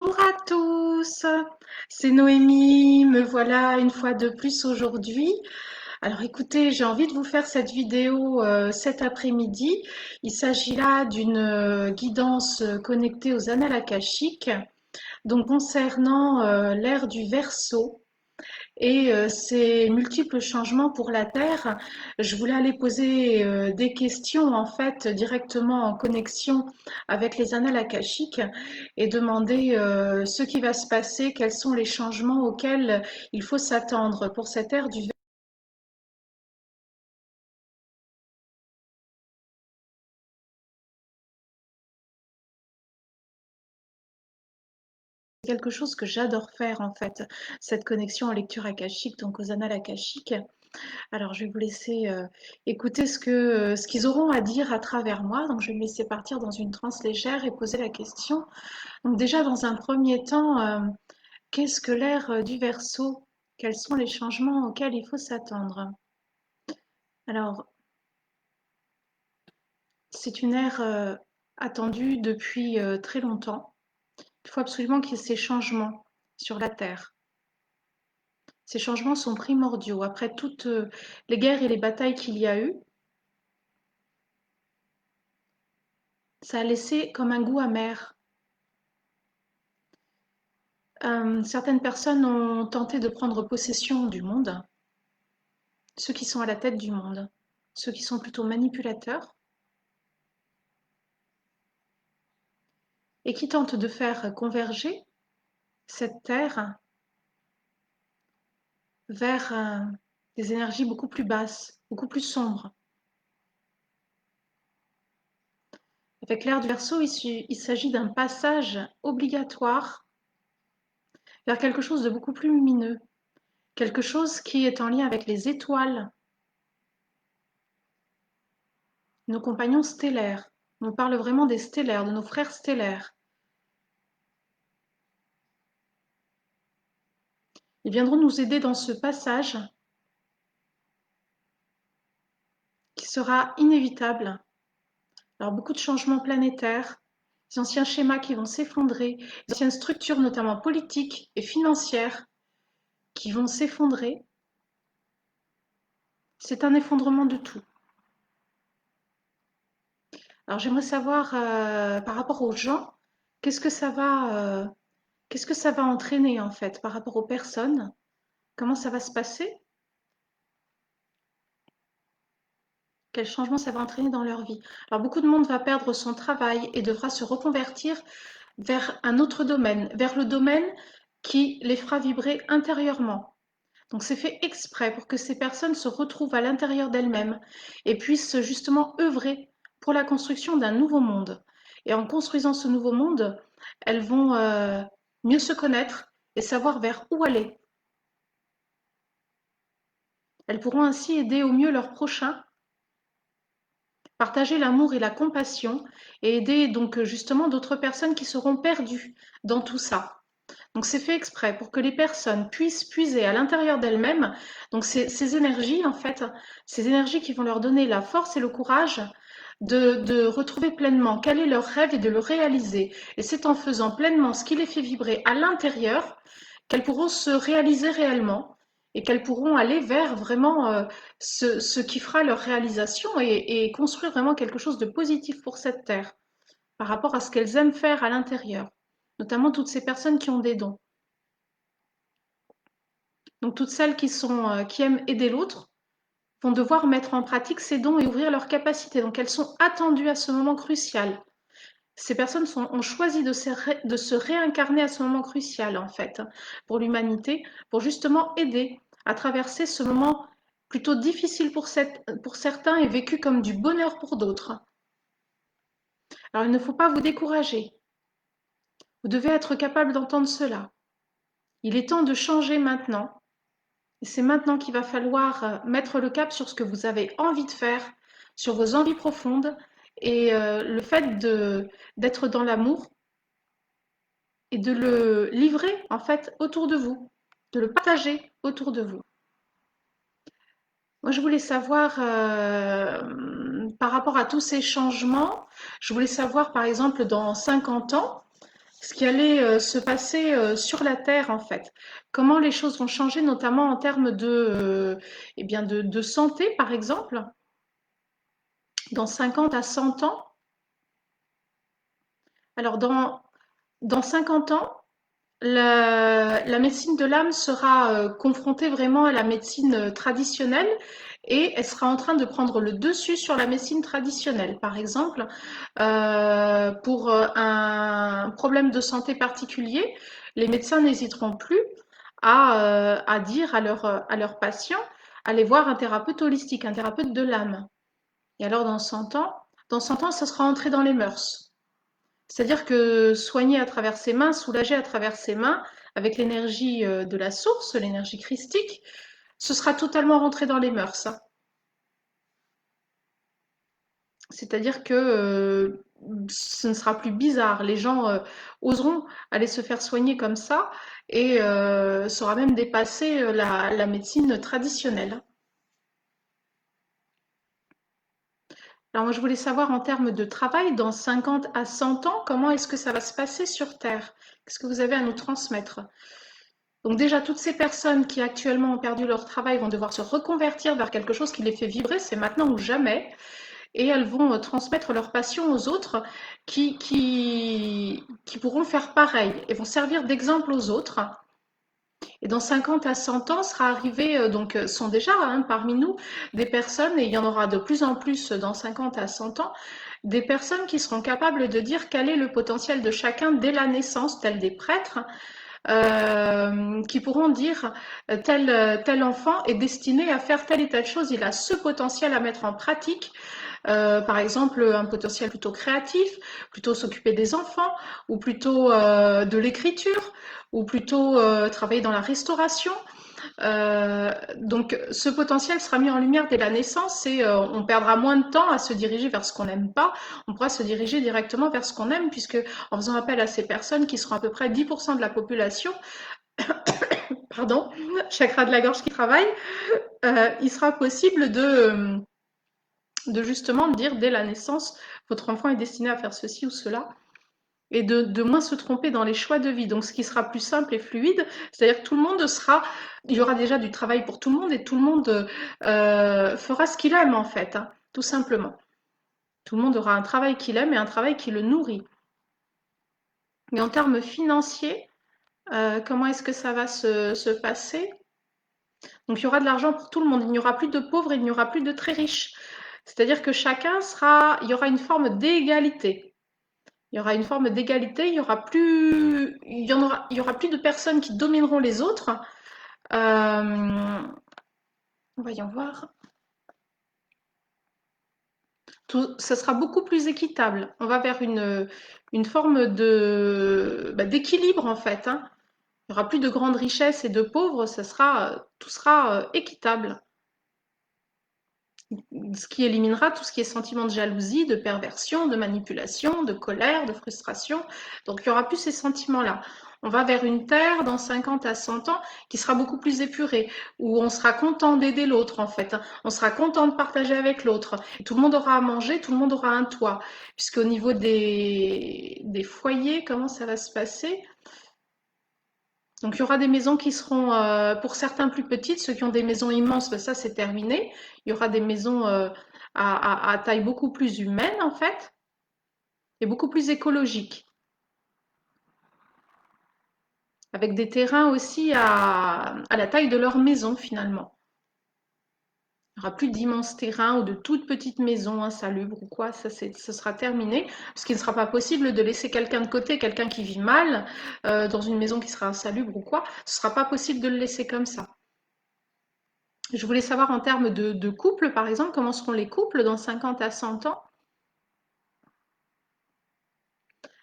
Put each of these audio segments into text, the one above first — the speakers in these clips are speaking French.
Bonjour à tous, c'est Noémie, me voilà une fois de plus aujourd'hui. Alors écoutez, j'ai envie de vous faire cette vidéo cet après-midi. Il s'agit là d'une guidance connectée aux annales akashiques, donc concernant l'ère du Verseau et ces multiples changements pour la Terre. Je voulais aller poser des questions en fait directement en connexion avec les annales akashiques et demander ce qui va se passer, quels sont les changements auxquels il faut s'attendre pour cette ère du quelque chose que j'adore faire en fait, cette connexion en lecture akashique, donc aux annales akashiques. Alors je vais vous laisser écouter ce qu'ils auront à dire à travers moi. Donc je vais me laisser partir dans une transe légère et poser la question. Donc déjà dans un premier temps, qu'est-ce que l'ère du Verseau? Quels sont les changements auxquels il faut s'attendre? Alors c'est une ère attendue depuis très longtemps. Il faut absolument qu'il y ait ces changements sur la Terre. Ces changements sont primordiaux. Après toutes les guerres et les batailles qu'il y a eu, ça a laissé comme un goût amer. Certaines personnes ont tenté de prendre possession du monde, ceux qui sont à la tête du monde, ceux qui sont plutôt manipulateurs et qui tentent de faire converger cette terre vers des énergies beaucoup plus basses, beaucoup plus sombres. Avec l'ère du Verseau, il s'agit d'un passage obligatoire vers quelque chose de beaucoup plus lumineux, quelque chose qui est en lien avec les étoiles, nos compagnons stellaires. On parle vraiment des stellaires, de nos frères stellaires. Ils viendront nous aider dans ce passage qui sera inévitable. Alors beaucoup de changements planétaires, des anciens schémas qui vont s'effondrer, des anciennes structures notamment politiques et financières qui vont s'effondrer. C'est un effondrement de tout. Alors j'aimerais savoir par rapport aux gens, qu'est-ce que ça va, qu'est-ce que ça va entraîner en fait par rapport aux personnes? Comment ça va se passer? Quel changement ça va entraîner dans leur vie? Alors beaucoup de monde va perdre son travail et devra se reconvertir vers un autre domaine, vers le domaine qui les fera vibrer intérieurement. Donc c'est fait exprès pour que ces personnes se retrouvent à l'intérieur d'elles-mêmes et puissent justement œuvrer pour la construction d'un nouveau monde. Et en construisant ce nouveau monde, elles vont mieux se connaître et savoir vers où aller. Elles pourront ainsi aider au mieux leurs prochains, partager l'amour et la compassion et aider donc justement d'autres personnes qui seront perdues dans tout ça. Donc c'est fait exprès pour que les personnes puissent puiser à l'intérieur d'elles-mêmes, donc ces énergies en fait, ces énergies qui vont leur donner la force et le courage de retrouver pleinement quel est leur rêve et de le réaliser. Et c'est en faisant pleinement ce qui les fait vibrer à l'intérieur qu'elles pourront se réaliser réellement et qu'elles pourront aller vers vraiment ce qui fera leur réalisation et construire vraiment quelque chose de positif pour cette terre par rapport à ce qu'elles aiment faire à l'intérieur, notamment toutes ces personnes qui ont des dons. Donc toutes celles qui aiment aider l'autre vont devoir mettre en pratique ces dons et ouvrir leurs capacités. Donc elles sont attendues à ce moment crucial. Ces personnes ont choisi de se réincarner à ce moment crucial, en fait, pour l'humanité, pour justement aider à traverser ce moment plutôt difficile pour certains et vécu comme du bonheur pour d'autres. Alors il ne faut pas vous décourager. Vous devez être capable d'entendre cela. Il est temps de changer maintenant. Et c'est maintenant qu'il va falloir mettre le cap sur ce que vous avez envie de faire, sur vos envies profondes et le fait d'être dans l'amour et de le livrer en fait autour de vous, de le partager autour de vous. Moi, je voulais savoir par rapport à tous ces changements, je voulais savoir par exemple dans 50 ans, ce qui allait se passer sur la Terre en fait. Comment les choses vont changer, notamment en termes eh bien de santé, par exemple, dans 50 à 100 ans. Alors, dans 50 ans, la médecine de l'âme sera confrontée vraiment à la médecine traditionnelle et elle sera en train de prendre le dessus sur la médecine traditionnelle. Par exemple, pour un problème de santé particulier, les médecins n'hésiteront plus à dire à leurs patients, allez voir un thérapeute holistique, un thérapeute de l'âme. Et alors, dans 100 ans, ça sera entré dans les mœurs. C'est-à-dire que soigner à travers ses mains, soulager à travers ses mains, avec l'énergie de la source, l'énergie christique, ce sera totalement rentré dans les mœurs, hein. C'est-à-dire que ce ne sera plus bizarre. Les gens oseront aller se faire soigner comme ça et ça aura même dépassé la médecine traditionnelle. Alors moi, je voulais savoir en termes de travail, dans 50 à 100 ans, comment est-ce que ça va se passer sur Terre? Qu'est-ce que vous avez à nous transmettre? Donc déjà, toutes ces personnes qui actuellement ont perdu leur travail vont devoir se reconvertir vers quelque chose qui les fait vibrer, c'est maintenant ou jamais, et elles vont transmettre leur passion aux autres qui pourront faire pareil et vont servir d'exemple aux autres. Et dans 50 à 100 ans sera arrivé, sont déjà parmi nous des personnes, et il y en aura de plus en plus dans 50 à 100 ans, des personnes qui seront capables de dire quel est le potentiel de chacun dès la naissance, tels des prêtres, qui pourront dire tel enfant est destiné à faire telle et telle chose, il a ce potentiel à mettre en pratique, par exemple un potentiel plutôt créatif, plutôt s'occuper des enfants, ou plutôt de l'écriture, ou plutôt travailler dans la restauration. Donc ce potentiel sera mis en lumière dès la naissance et on perdra moins de temps à se diriger vers ce qu'on n'aime pas. On pourra se diriger directement vers ce qu'on aime puisque en faisant appel à ces personnes qui seront à peu près 10% de la population, pardon, chakra de la gorge qui travaille, il sera possible de justement dire dès la naissance, votre enfant est destiné à faire ceci ou cela et de moins se tromper dans les choix de vie. Donc, ce qui sera plus simple et fluide, c'est-à-dire que tout le monde il y aura déjà du travail pour tout le monde et tout le monde fera ce qu'il aime en fait, hein, tout simplement. Tout le monde aura un travail qu'il aime et un travail qui le nourrit. Mais en termes financiers, comment est-ce que ça va se passer? Donc, il y aura de l'argent pour tout le monde. Il n'y aura plus de pauvres et il n'y aura plus de très riches. C'est-à-dire que il y aura une forme d'égalité. Il y aura une forme d'égalité, il y aura plus de personnes qui domineront les autres. Voyons voir. Ça sera beaucoup plus équitable. On va vers une forme d'équilibre en fait, hein. Il n'y aura plus de grandes richesses et de pauvres, tout sera équitable. Ce qui éliminera tout ce qui est sentiment de jalousie, de perversion, de manipulation, de colère, de frustration. Donc il n'y aura plus ces sentiments-là. On va vers une terre dans 50 à 100 ans qui sera beaucoup plus épurée, où on sera content d'aider l'autre en fait. On sera content de partager avec l'autre. Tout le monde aura à manger, tout le monde aura un toit. Puisqu'au niveau des foyers, comment ça va se passer? Donc il y aura des maisons qui seront pour certains plus petites, ceux qui ont des maisons immenses, ben ça c'est terminé. Il y aura des maisons à taille beaucoup plus humaine en fait et beaucoup plus écologique, avec des terrains aussi à la taille de leur maison finalement. Il n'y aura plus d'immenses terrains ou de toutes petites maisons insalubres ou quoi, ce sera terminé, parce qu'il ne sera pas possible de laisser quelqu'un de côté, quelqu'un qui vit mal, dans une maison qui sera insalubre ou quoi, ce ne sera pas possible de le laisser comme ça. Je voulais savoir en termes de couple, par exemple, comment seront les couples dans 50 à 100 ans?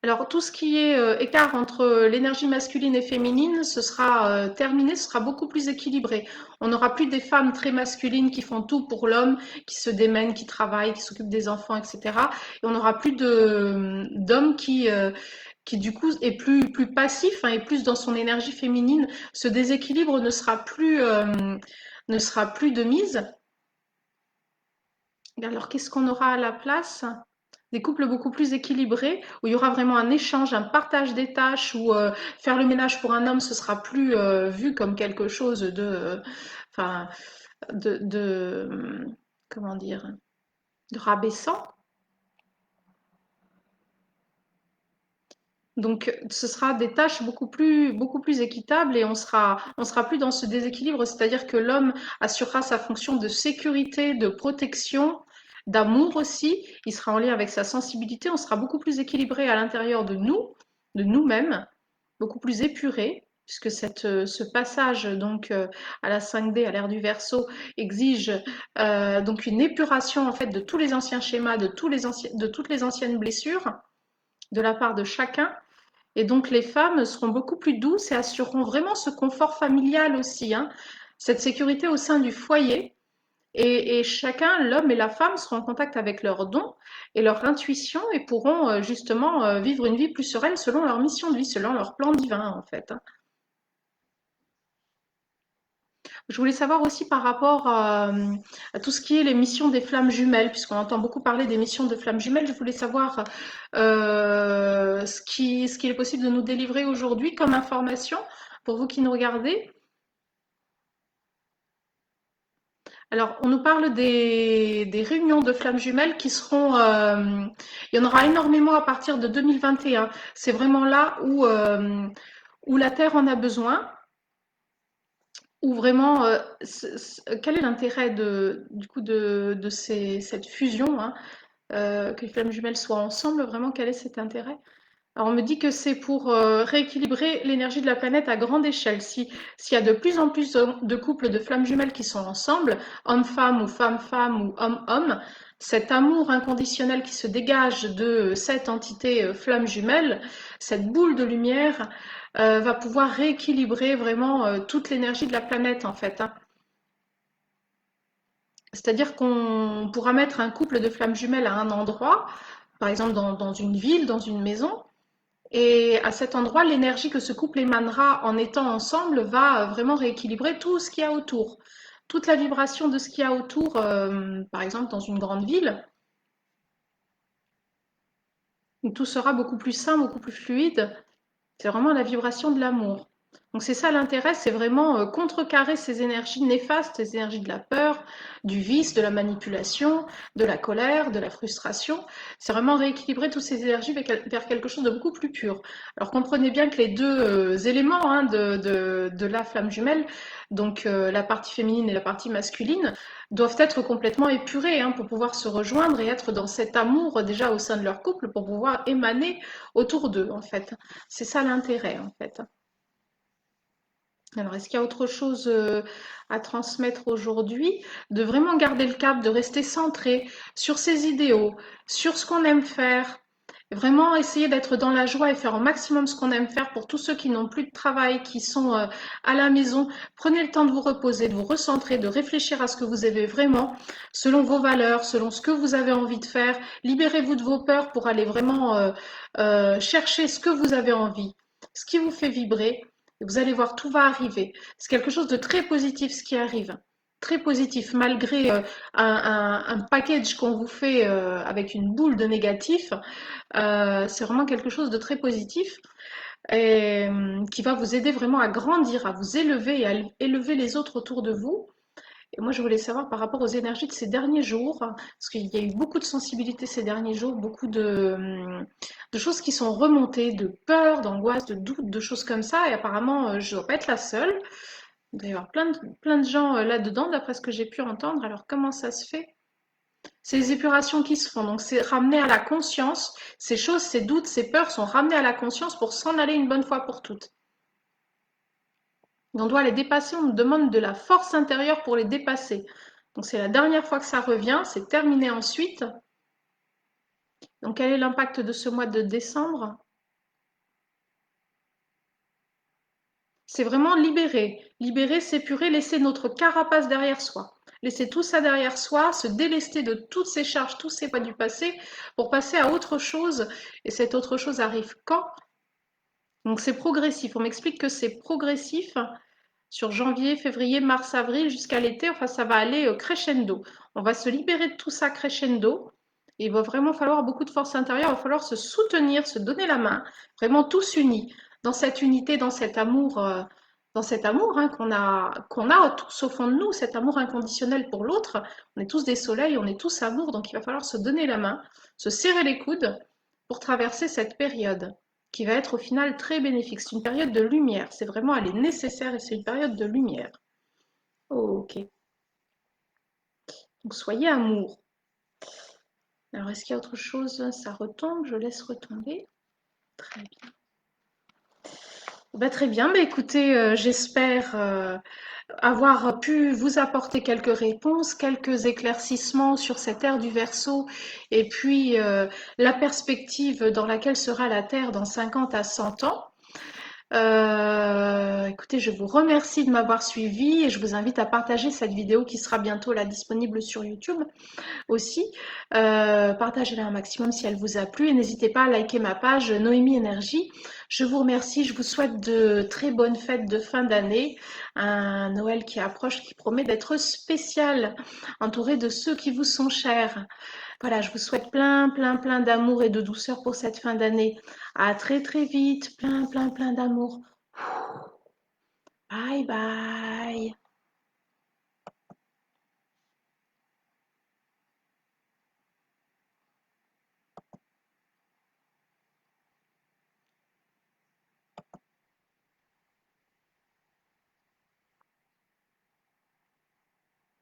Alors, tout ce qui est écart entre l'énergie masculine et féminine, ce sera terminé, ce sera beaucoup plus équilibré. On n'aura plus des femmes très masculines qui font tout pour l'homme, qui se démènent, qui travaillent, qui s'occupent des enfants, etc. Et on n'aura plus d'hommes qui du coup est plus passif, hein, et plus dans son énergie féminine. Ce déséquilibre ne sera plus de mise. Alors, qu'est-ce qu'on aura à la place? Des couples beaucoup plus équilibrés, où il y aura vraiment un échange, un partage des tâches, où faire le ménage pour un homme, ce sera plus vu comme quelque chose enfin, de, comment dire, de rabaissant. Donc, ce sera des tâches beaucoup plus équitables et on sera plus dans ce déséquilibre, c'est-à-dire que l'homme assurera sa fonction de sécurité, de protection, d'amour aussi. Il sera en lien avec sa sensibilité. On sera beaucoup plus équilibré à l'intérieur de nous-mêmes, beaucoup plus épuré, puisque ce passage donc à la 5D, à l'ère du Verseau, exige donc une épuration en fait de tous les anciens schémas, de toutes les anciennes blessures de la part de chacun. Et donc les femmes seront beaucoup plus douces et assureront vraiment ce confort familial aussi, hein, cette sécurité au sein du foyer. Et chacun, l'homme et la femme, seront en contact avec leurs dons et leur intuition et pourront justement vivre une vie plus sereine selon leur mission de vie, selon leur plan divin en fait, hein. Je voulais savoir aussi par rapport à tout ce qui est les missions des flammes jumelles, puisqu'on entend beaucoup parler des missions de flammes jumelles. Je voulais savoir ce qu'il est possible de nous délivrer aujourd'hui comme information pour vous qui nous regardez. Alors, on nous parle des réunions de flammes jumelles qui seront, il y en aura énormément à partir de 2021. C'est vraiment là où la Terre en a besoin. Ou vraiment, quel est l'intérêt du coup cette fusion, hein, que les flammes jumelles soient ensemble, vraiment, quel est cet intérêt? Alors on me dit que c'est pour rééquilibrer l'énergie de la planète à grande échelle. S'il y a de plus en plus de couples de flammes jumelles qui sont ensemble, homme-femme ou femme-femme ou homme-homme, cet amour inconditionnel qui se dégage de cette entité flamme jumelle, cette boule de lumière, va pouvoir rééquilibrer vraiment toute l'énergie de la planète en fait, hein. C'est-à-dire qu'on pourra mettre un couple de flammes jumelles à un endroit, par exemple dans une ville, dans une maison, et à cet endroit, l'énergie que ce couple émanera en étant ensemble va vraiment rééquilibrer tout ce qu'il y a autour. Toute la vibration de ce qu'il y a autour, par exemple dans une grande ville, où tout sera beaucoup plus sain, beaucoup plus fluide. C'est vraiment la vibration de l'amour. Donc c'est ça l'intérêt, c'est vraiment contrecarrer ces énergies néfastes, ces énergies de la peur, du vice, de la manipulation, de la colère, de la frustration. C'est vraiment rééquilibrer toutes ces énergies vers quelque chose de beaucoup plus pur. Alors comprenez bien que les deux éléments, hein, de la flamme jumelle, donc la partie féminine et la partie masculine, doivent être complètement épurés, hein, pour pouvoir se rejoindre et être dans cet amour déjà au sein de leur couple, pour pouvoir émaner autour d'eux en fait. C'est ça l'intérêt en fait. Alors, est-ce qu'il y a autre chose à transmettre aujourd'hui? De vraiment garder le cap, de rester centré sur ses idéaux, sur ce qu'on aime faire. Vraiment essayer d'être dans la joie et faire au maximum ce qu'on aime faire pour tous ceux qui n'ont plus de travail, qui sont à la maison. Prenez le temps de vous reposer, de vous recentrer, de réfléchir à ce que vous avez vraiment, selon vos valeurs, selon ce que vous avez envie de faire. Libérez-vous de vos peurs pour aller vraiment chercher ce que vous avez envie, ce qui vous fait vibrer. Et vous allez voir, tout va arriver. C'est quelque chose de très positif ce qui arrive. Très positif, malgré un package qu'on vous fait avec une boule de négatif. C'est vraiment quelque chose de très positif et qui va vous aider vraiment à grandir, à vous élever et à élever les autres autour de vous. Et moi, je voulais savoir par rapport aux énergies de ces derniers jours, parce qu'il y a eu beaucoup de sensibilité ces derniers jours, beaucoup de choses qui sont remontées, de peur, d'angoisse, de doute, de choses comme ça. Et apparemment, je ne dois pas être la seule. Il doit y avoir plein de gens là-dedans, d'après ce que j'ai pu entendre. Alors, comment ça se fait? C'est les épurations qui se font. Donc, c'est ramener à la conscience. Ces choses, ces doutes, ces peurs sont ramenés à la conscience pour s'en aller une bonne fois pour toutes. On doit les dépasser, on nous demande de la force intérieure pour les dépasser. Donc c'est la dernière fois que ça revient, c'est terminé ensuite. Donc quel est l'impact de ce mois de décembre? C'est vraiment libérer, libérer, s'épurer, laisser notre carapace derrière soi. Laisser tout ça derrière soi, se délester de toutes ces charges, tous ces poids du passé, pour passer à autre chose. Et cette autre chose arrive quand? Donc c'est progressif. On m'explique que c'est progressif sur janvier, février, mars, avril jusqu'à l'été. Enfin, ça va aller crescendo. On va se libérer de tout ça crescendo. Il va vraiment falloir beaucoup de force intérieure, il va falloir se soutenir, se donner la main, vraiment tous unis, dans cette unité, dans cet amour hein, qu'on a tous au fond de nous, cet amour inconditionnel pour l'autre. On est tous des soleils, on est tous amour, donc il va falloir se donner la main, se serrer les coudes pour traverser cette période qui va être au final très bénéfique. C'est une période de lumière, c'est vraiment, elle est nécessaire et c'est une période de lumière. Ok, donc soyez amour. Alors, est-ce qu'il y a autre chose? Ça retombe, je laisse retomber. Très bien. Bah, très bien, bah, écoutez, j'espère avoir pu vous apporter quelques réponses, quelques éclaircissements sur cette ère du Verseau et puis la perspective dans laquelle sera la Terre dans 50 à 100 ans. Écoutez, je vous remercie de m'avoir suivi et je vous invite à partager cette vidéo qui sera bientôt là disponible sur YouTube aussi. Partagez-la un maximum si elle vous a plu et n'hésitez pas à liker ma page Noémie Énergie. Je vous remercie, je vous souhaite de très bonnes fêtes de fin d'année, un Noël qui approche, qui promet d'être spécial, entouré de ceux qui vous sont chers. Voilà, je vous souhaite plein d'amour et de douceur pour cette fin d'année. À très très vite, plein d'amour. Bye bye.